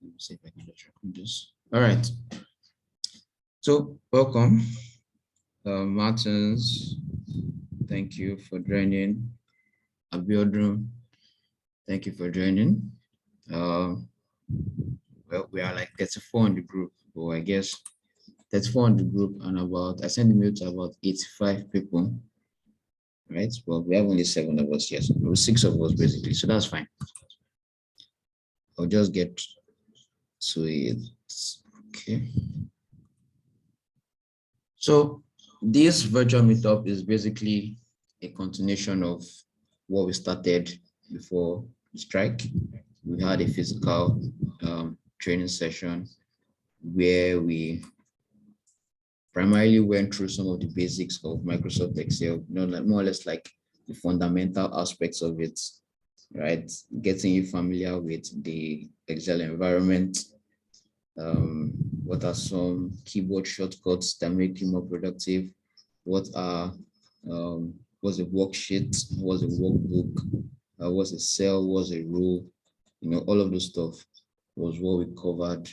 Let me see if I can just record this. All right. So welcome, Martins. Thank you for joining. Abiodun, thank you for joining. Well, we are like 34 in the group, but I guess 34 in the group, and I sent the mail to about 85 people, right? Well, we have only 7 of us, yes, it was 6 of us basically, so that's fine. I'll just get to it. Okay. So this virtual meetup is basically a continuation of what we started before the strike. We had a physical training session where we primarily went through some of the basics of Microsoft Excel, like more or less like the fundamental aspects of it, right? Getting you familiar with the Excel environment. What are some keyboard shortcuts that make you more productive? What are what's a worksheet? What's a workbook? What's a cell? What's a row? All of those stuff was what we covered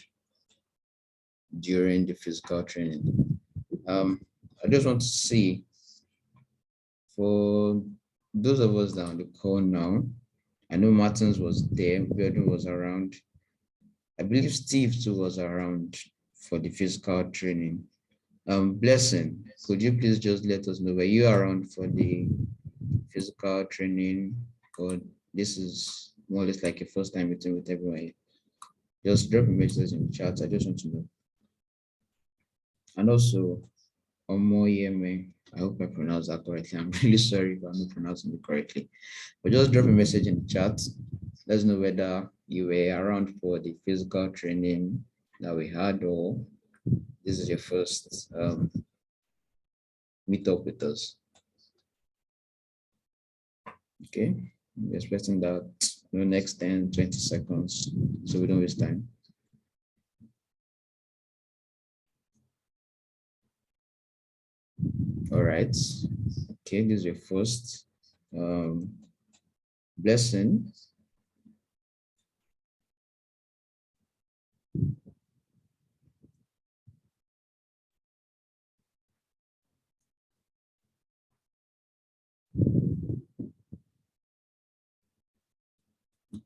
during the physical training. I just want to see, for those of us that are on the call now, I know Martins was there, Biodun was around. I believe Steve too was around for the physical training. Blessing, could you please just let us know, were you around for the physical training, or this is more or less like a first time meeting with everyone? Just drop a message in the chat. I just want to know. And also, Omoyeme, I hope I pronounced that correctly. I'm really sorry if I'm not pronouncing it correctly. But just drop a message in the chat. Let us know whether you were around for the physical training that we had, or this is your first meet up with us. Okay, we're expecting that next 10-20 seconds, so we don't waste time. All right. Okay, this is your first Blessing.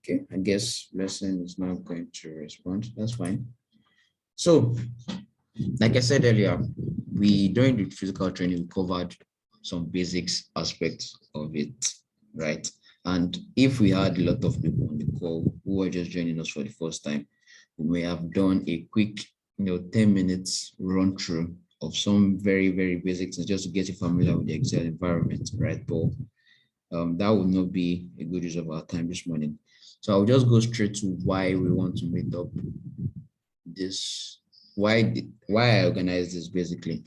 Okay, I guess Blessing is not going to respond. That's fine. So, like I said earlier, during the physical training, we covered some basics aspects of it, right? And if we had a lot of people on the call who were just joining us for the first time, we may have done a quick, 10 minutes run through of some very, very basic things just to get you familiar with the Excel environment, right? But that would not be a good use of our time this morning. So I'll just go straight to why we want to meet up this, why I organized this basically.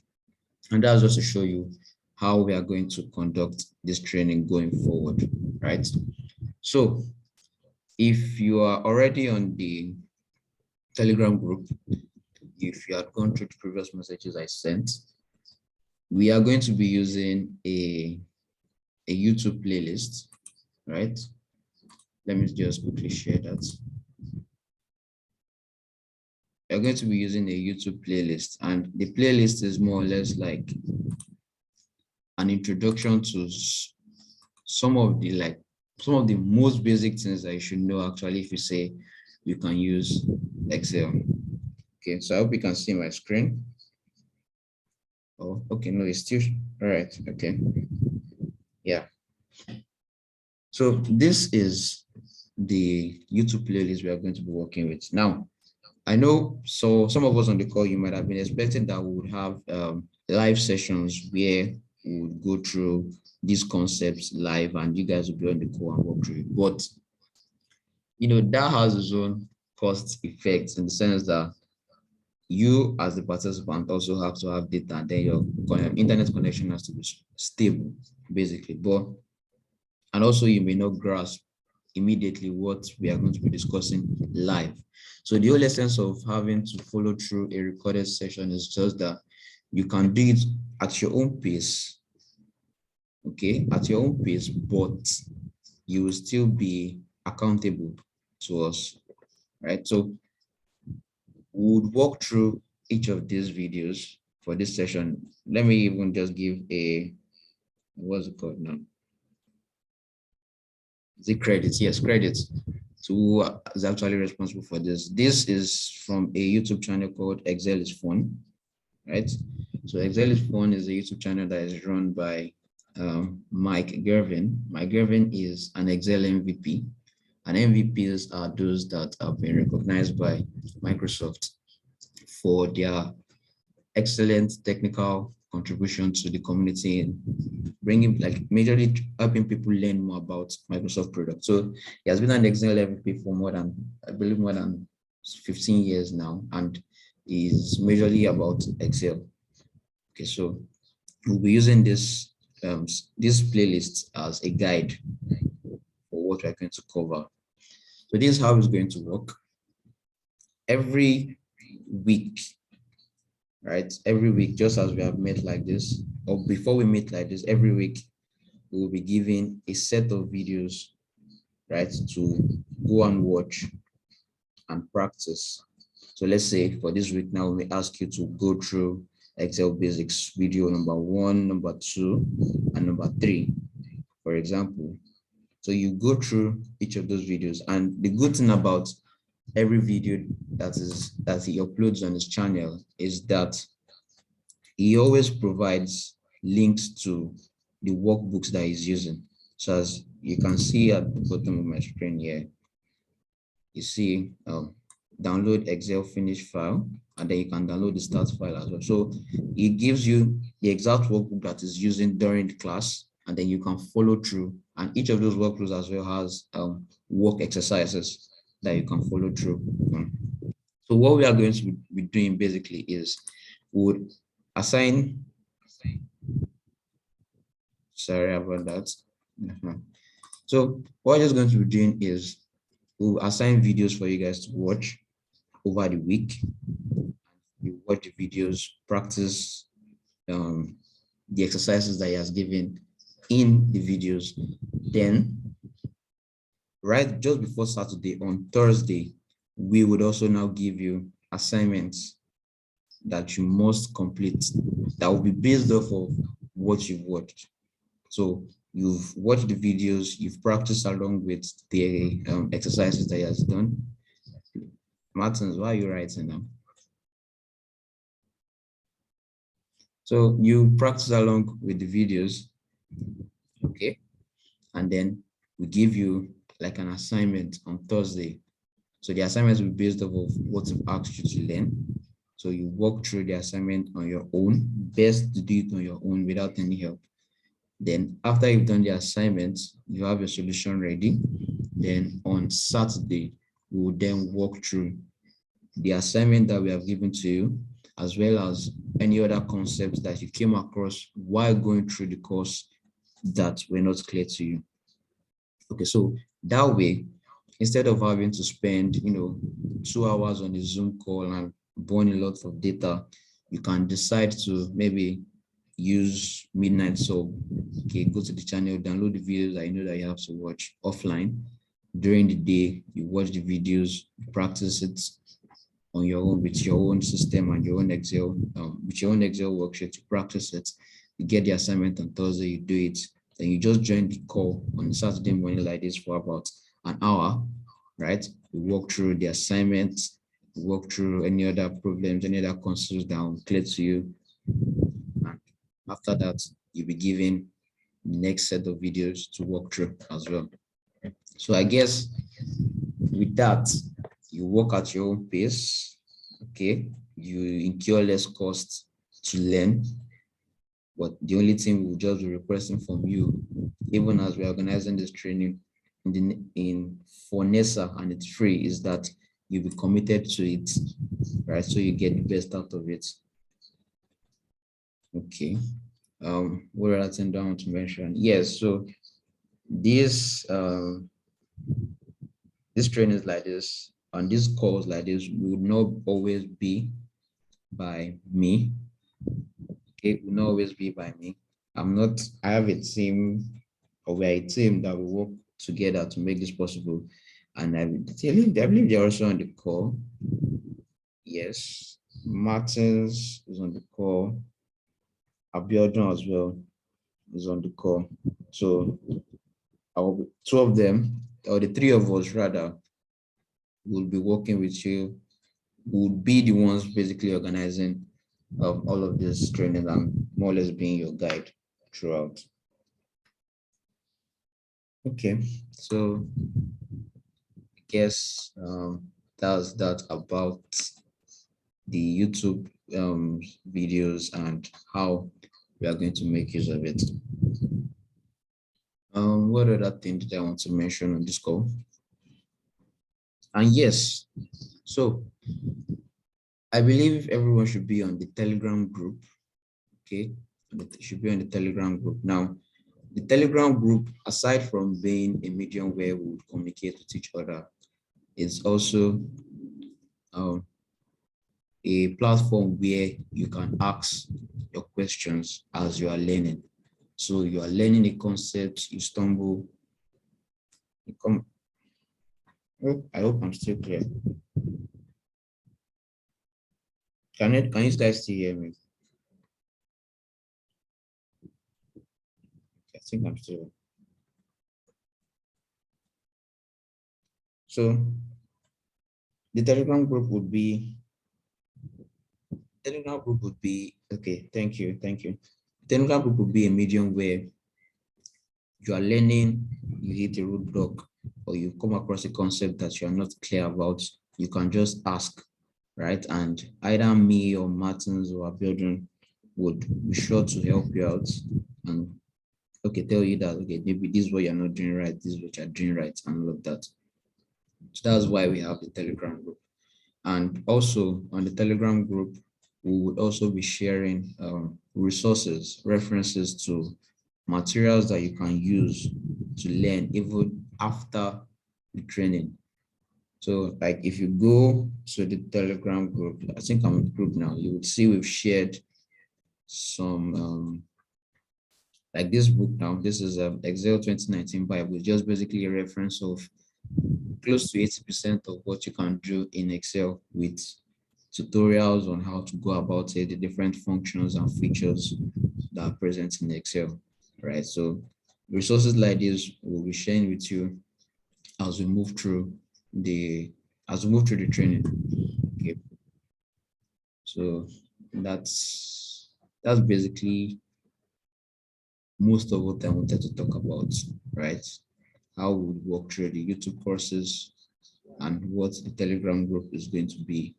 And that's just to show you how we are going to conduct this training going forward, right? So if you are already on the Telegram group, if you had gone through the previous messages I sent, we are going to be using a YouTube playlist, right? Let me just quickly share that. We're going to be using a YouTube playlist, and the playlist is more or less like an introduction to some of the most basic things that you should know actually if you say you can use Excel. Okay, so I hope you can see my screen. Oh, okay, no, it's still all right. Okay, yeah. So this is the YouTube playlist we are going to be working with. Now, I know, so some of us on the call, you might have been expecting that we would have live sessions where we would go through these concepts live and you guys will be on the call and walk through it. But, that has its own cost effects in the sense that you as the participant also have to have data, and then your internet connection has to be stable, basically. And also you may not grasp immediately what we are going to be discussing live. So the whole essence of having to follow through a recorded session is just that you can do it at your own pace, okay, at your own pace, but you will still be accountable to us, right? So we would walk through each of these videos for this session. Let me even just give a, what's it called now? The credits, yes, credits to who is actually responsible for this. This is from a YouTube channel called Excel is Fun, right? So Excel is Fun is a YouTube channel that is run by Mike Gervin. Mike Gervin is an Excel MVP, and MVPs are those that have been recognized by Microsoft for their excellent technical contribution to the community and bringing, like, majorly helping people learn more about Microsoft products. So he has been an Excel MVP for more than, I believe, more than 15 years now, and is majorly about Excel. Okay, so we'll be using this playlist as a guide for what we're going to cover. So this is how it's going to work. Every week, right? Every week, just as we have met like this, or before we meet like this, every week we will be given a set of videos, right, to go and watch and practice. So let's say for this week now, we ask you to go through Excel basics video number 1, number 2, and number 3, for example. So you go through each of those videos, and the good thing about every video that he uploads on his channel is that he always provides links to the workbooks that he's using. So as you can see at the bottom of my screen here, you see download Excel finish file, and then you can download the start file as well. So it gives you the exact workbook that is using during the class, and then you can follow through. And each of those workbooks as well has work exercises that you can follow through. So what we are going to be doing basically is we would assign, sorry about that. So what we're just going to be doing is we'll assign videos for you guys to watch over the week. You watch the videos, practice the exercises that he has given in the videos. Then, right just before Saturday, on Thursday, we would also now give you assignments that you must complete that will be based off of what you've watched. So you've watched the videos, you've practiced along with the exercises that he has done. Martins, why are you writing now? So you practice along with the videos, okay? And then we give you like an assignment on Thursday. So the assignments will be based off of what we've asked you to learn. So you walk through the assignment on your own, best to do it on your own without any help. Then after you've done the assignment, you have your solution ready. Then on Saturday, we will then walk through the assignment that we have given to you, as well as any other concepts that you came across while going through the course that were not clear to you. Okay, so that way, instead of having to spend 2 hours on a Zoom call and burn a lot of data, you can decide to maybe use Midnight Sub. Okay, go to the channel, download the videos that you know that you have to watch offline. During the day, you watch the videos, practice it on your own with your own system and your own Excel, with your own Excel worksheet to practice it. You get the assignment on Thursday, you do it. Then you just join the call on Saturday morning like this for about an hour, right? We walk through the assignment, walk through any other problems, any other concerns that are clear to you. And after that, you'll be given the next set of videos to walk through as well. So I guess with that, you work at your own pace, okay? You incur less cost to learn, but the only thing we'll just be requesting from you, even as we're organizing this training for NESA, and it's free, is that you be committed to it, right? So you get the best out of it. Okay. What other thing do I want to mention? Yes, so this this trainings like this and these calls like this would not always be by me. It will not always be by me. I have a team, or we're a team that will work together to make this possible. And I believe they're also on the call. Yes, Martins is on the call. Abiodun as well is on the call. So two of them, or the three of us rather, will be working with you, would be the ones basically organizing all of this training and more or less being your guide throughout. Okay, so I guess that's that about the YouTube videos and how we are going to make use of it. What other thing did I want to mention on this call? And yes, so I believe everyone should be on the Telegram group. Okay, should be on the Telegram group. Now, the Telegram group, aside from being a medium where we would communicate with each other, is also um, a platform where you can ask your questions as you are learning. So you are learning a concept, you stumble, you come. Oh, I hope I'm still clear. Can you guys still hear me? I think I'm still. So the Telegram group would be okay. Thank you, thank you. Telegram group would be a medium where you are learning, you hit a roadblock, or you come across a concept that you are not clear about. You can just ask, right? And either me or Martins or Abiodun would be sure to help you out and okay, tell you that okay, maybe this is what you're not doing right, this is what you're doing right, and all of that. So that's why we have the Telegram group. And also on the Telegram group, we would also be sharing resources, references to materials that you can use to learn even after the training. So like if you go to the Telegram group, I think I'm in the group now, you would see we've shared some like this book now. This is Excel 2019 Bible, just basically a reference of close to 80% of what you can do in Excel with tutorials on how to go about it, the different functions and features that are present in Excel, right? So resources like this we'll be sharing with you as we move through the training. Okay. So that's basically most of what I wanted to talk about, right? How we walk through the YouTube courses and what the Telegram group is going to be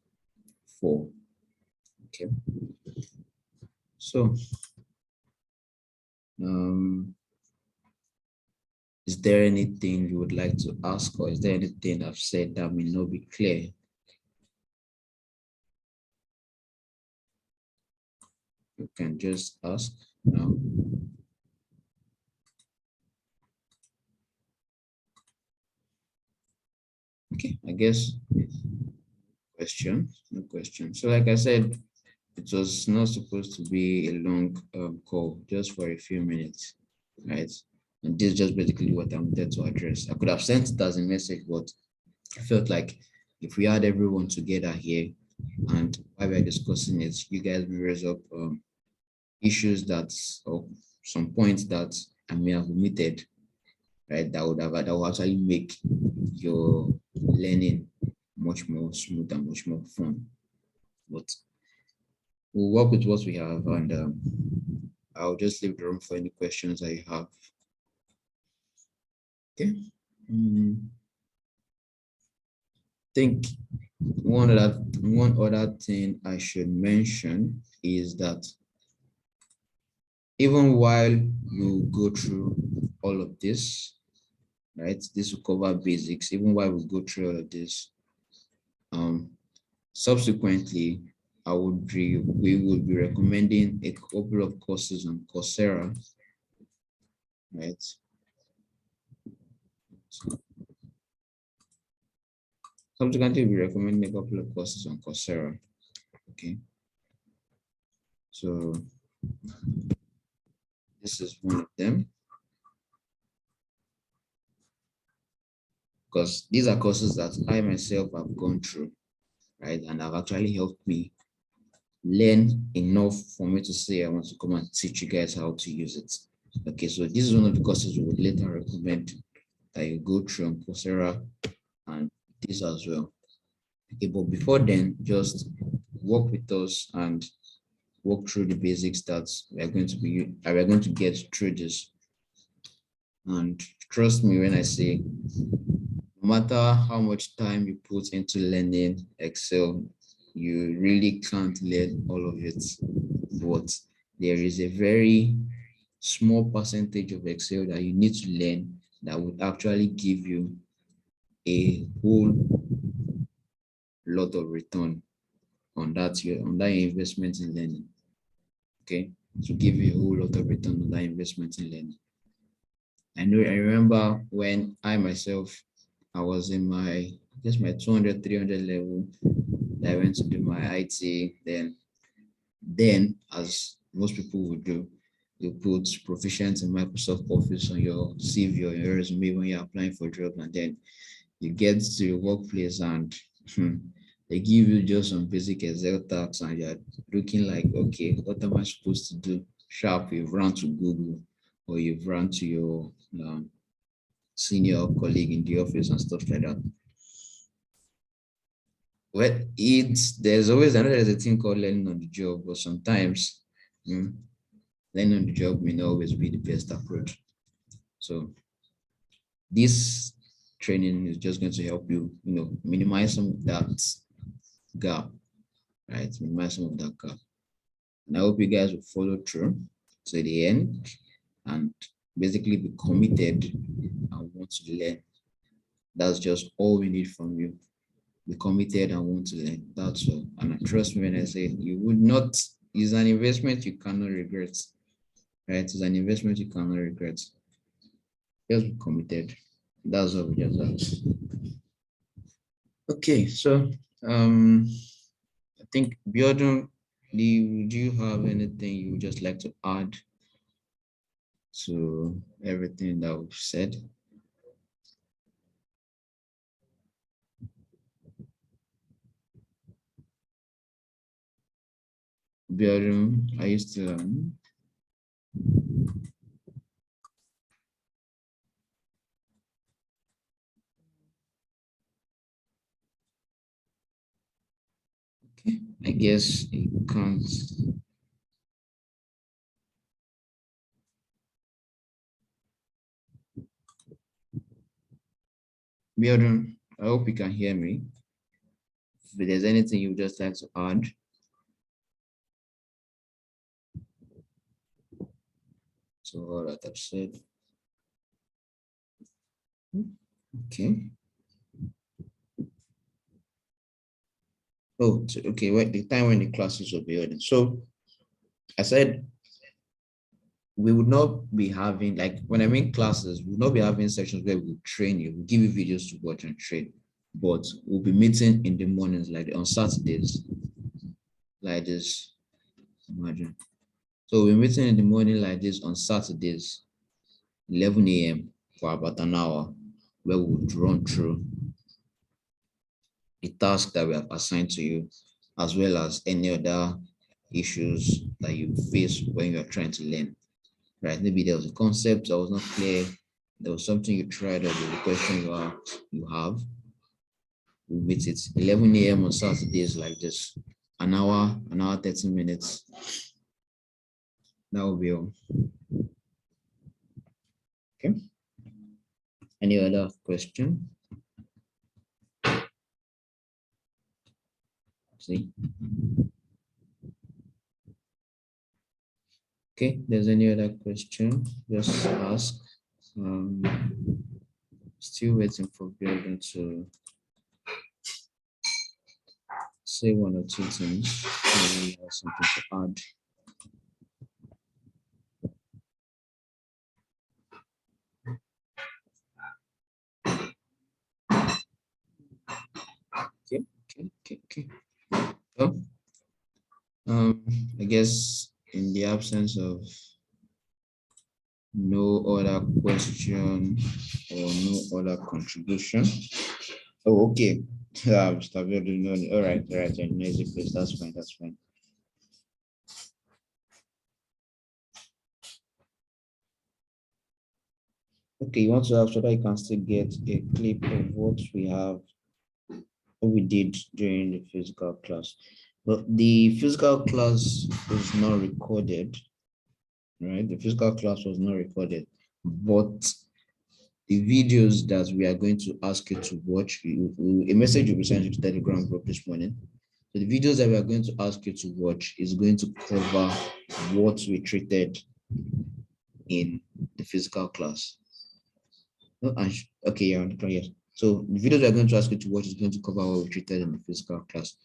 for. Okay. So, is there anything you would like to ask, or is there anything I've said that may not be clear? You can just ask now. Okay, I guess no question. So like I said, it was not supposed to be a long call, just for a few minutes, right? And this is just basically what I wanted to address. I could have sent it as a message, but I felt like if we had everyone together here and while we're discussing it, you guys will raise up issues that, or some points that I may have omitted, right? That will actually make your learning much more smooth and much more fun. But we'll work with what we have, and I'll just leave the room for any questions that you have. Okay. Think one other thing I should mention is that even while you go through all of this, right? This will cover basics. Even while we go through all of this, subsequently, we would be recommending a couple of courses on Coursera, right? So, subsequently, we recommend a couple of courses on Coursera. Okay. So this is one of them. because these are courses that I myself have gone through, right? And have actually helped me learn enough for me to say I want to come and teach you guys how to use it. Okay, so this is one of the courses we would later recommend that you go through on Coursera and this as well. Okay, but before then, just work with us and walk through the basics that we're going to get through this. And trust me when I say, no matter how much time you put into learning Excel, you really can't learn all of it. But there is a very small percentage of Excel that you need to learn that would actually give you a whole lot of return on that investment in learning. Okay, to give you a whole lot of return on that investment in learning. I remember when I myself, I was in my, just my 200, 300 level. I went to do my IT. Then as most people would do, you put proficient in Microsoft Office on your CV or your resume when you're applying for jobs, and then you get to your workplace and they give you just some basic Excel tasks, and you're looking like, okay, what am I supposed to do? Sharp, you've run to Google or you've run to your senior colleague in the office and stuff like that. Well, there's always there's a thing called learning on the job, but sometimes learning on the job may not always be the best approach. So this training is just going to help you, minimize some of that gap, right? Minimize some of that gap. And I hope you guys will follow through to the end and basically be committed and want to learn. That's just all we need from you. Be committed and want to learn. That's all. And trust me when I say you would not, it's an investment you cannot regret. Right? It's an investment you cannot regret. Just be committed. That's all we just ask. Okay, so I think Biodun, do you have anything you would just like to add to everything that we've said? Biodun, are you still on? Okay, I guess you can't. Biodun, I hope you can hear me. If there's anything you would just like to add. So all that I've said. Okay. Oh, okay. Well, the time when the classes will be on. So I said we would not be having, like, when I mean classes, we would not be having sections where we will train you, we'll give you videos to watch and train, but we'll be meeting in the mornings, like on Saturdays, like this. Imagine. So we're meeting in the morning like this on Saturdays, 11 a.m. for about an hour, where we would run through the task that we have assigned to you, as well as any other issues that you face when you're trying to learn. Right? Maybe there was a concept that was not clear, there was something you tried, or there was a question you have. We meet it 11 a.m. on Saturdays like this, an hour, 30 minutes. That will be all. Okay. Any other question? See. Okay, there's any other question, just ask. Still waiting for Building to say one or two things. Maybe you have something to add. Okay. So, I guess in the absence of No other question or no other contribution. Oh, okay. Mr. Abiodun, no, all right, noisy place. That's fine. That's fine. Okay, you want to have so that you can still get a clip of what we did during the physical class. But the physical class was not recorded, right? The physical class was not recorded, but the videos that we are going to ask you to watch, a message will be sent to the Telegram group this morning. So the videos that we are going to ask you to watch is going to cover what we treated in the physical class. No, okay, yeah, yes. So the videos we are going to ask you to watch is going to cover what we treated in the physical class.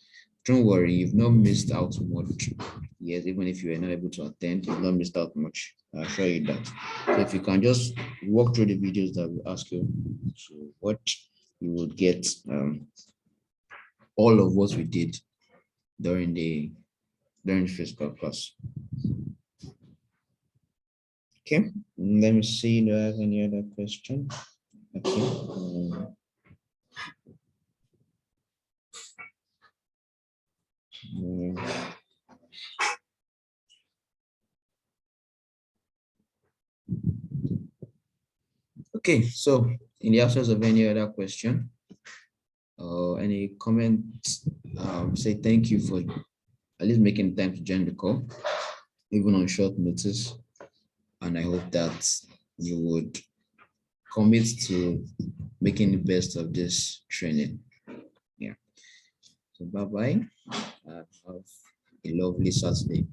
Don't worry, you've not missed out much. Yes, even if you were not able to attend, you've not missed out much. I assure you that. So if you can just walk through the videos that we ask you to watch, you would get all of what we did during the physical class. Okay, let me see. Do I have any other question? Okay. Okay, so in the absence of any other question or any comments, say thank you for at least making time to join the call, even on short notice. And I hope that you would commit to making the best of this training. Yeah. So bye-bye. Have a lovely Saturday.